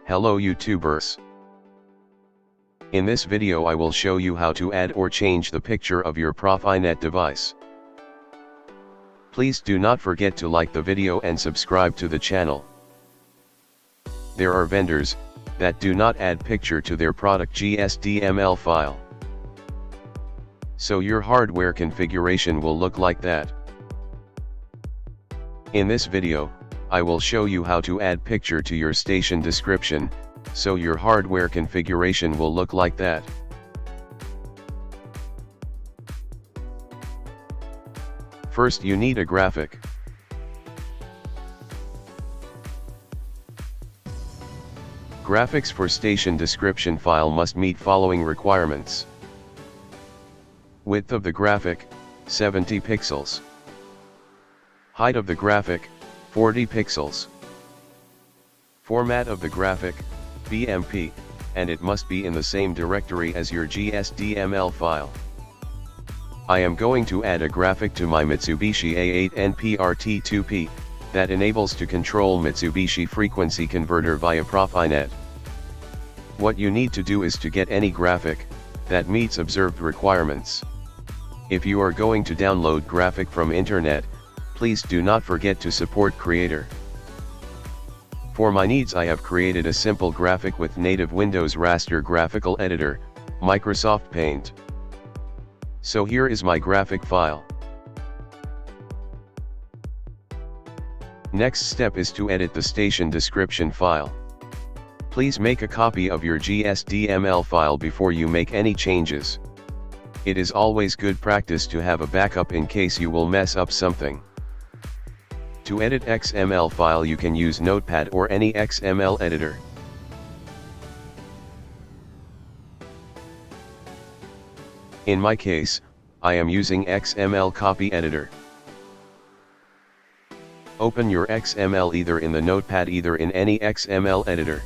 Hello YouTubers. In this video I will show you how to add or change the picture of your PROFINET device. Please do not forget to like the video and subscribe to the channel. There are vendors that do not add picture to their product GSDML file. So your hardware configuration will look like that. In this video, I will show you how to add picture to your station description, so your hardware configuration will look like that. First you need a graphic. Graphics for station description file must meet following requirements. Width of the graphic, 70 pixels. Height of the graphic, 40 pixels. Format of the graphic, BMP, and it must be in the same directory as your GSDML file. I am going to add a graphic to my Mitsubishi A8 NPRT2P, that enables to control Mitsubishi frequency converter via PROFINET. What you need to do is to get any graphic that meets observed requirements. If you are going to download graphic from internet, please do not forget to support creator. For my needs I have created a simple graphic with native Windows raster graphical editor, Microsoft Paint. So here is my graphic file. Next step is to edit the station description file. Please make a copy of your GSDML file before you make any changes. It is always good practice to have a backup in case you will mess up something. To edit XML file you can use Notepad or any XML editor. In my case, I am using XML Copy Editor. Open your XML either in the Notepad either in any XML editor.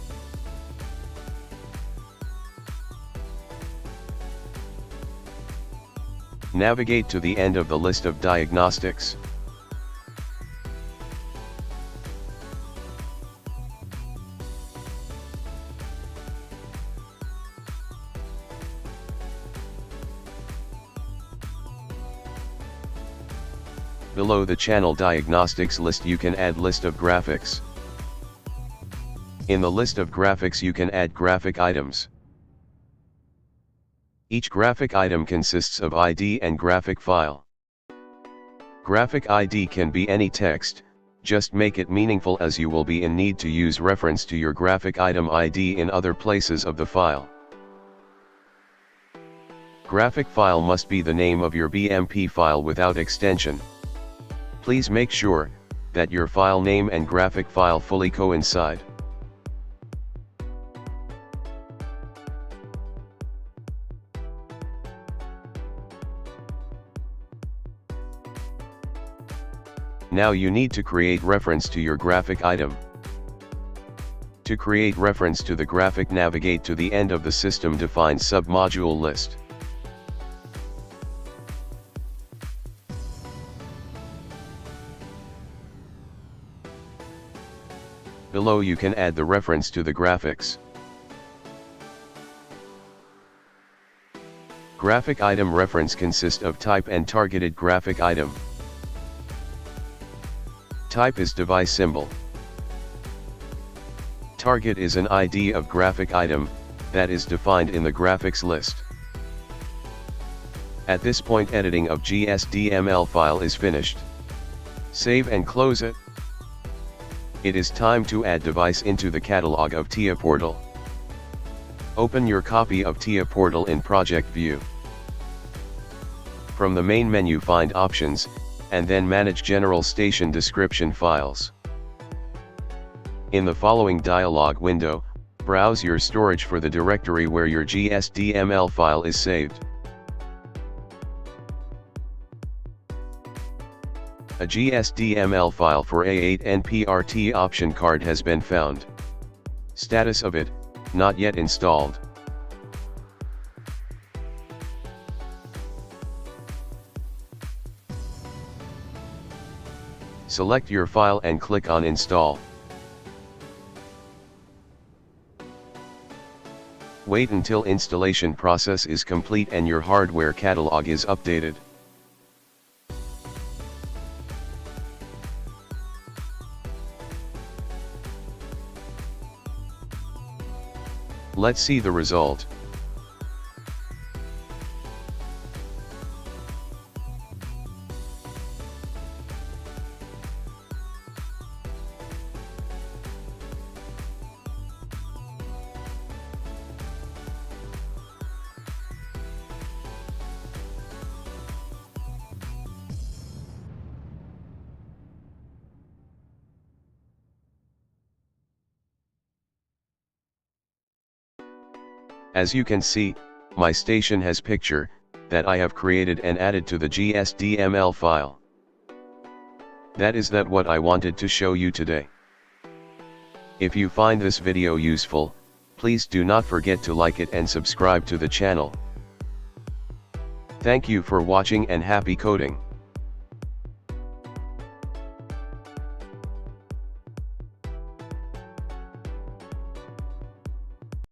Navigate to the end of the list of diagnostics. Below the channel diagnostics list you can add list of graphics. In the list of graphics you can add graphic items. Each graphic item consists of ID and graphic file. Graphic ID can be any text, just make it meaningful as you will be in need to use reference to your graphic item ID in other places of the file. Graphic file must be the name of your BMP file without extension. Please make sure that your file name and graphic file fully coincide. Now you need to create reference to your graphic item. To create reference to the graphic, navigate to the end of the system-defined submodule list. Below you can add the reference to the graphics. Graphic item reference consists of type and targeted graphic item. Type is device symbol. Target is an ID of graphic item that is defined in the graphics list. At this point editing of GSDML file is finished. Save and close it. It is time to add device into the catalog of TIA Portal. Open your copy of TIA Portal in Project View. From the main menu find Options, and then Manage General Station Description Files. In the following dialog window, browse your storage for the directory where your GSDML file is saved. A GSDML file for A8 NPRT option card has been found. Status of it, not yet installed. Select your file and click on Install. Wait until installation process is complete and your hardware catalog is updated. Let's see the result. As you can see, my station has picture that I have created and added to the GSDML file. That is what I wanted to show you today. If you find this video useful, please do not forget to like it and subscribe to the channel. Thank you for watching and happy coding.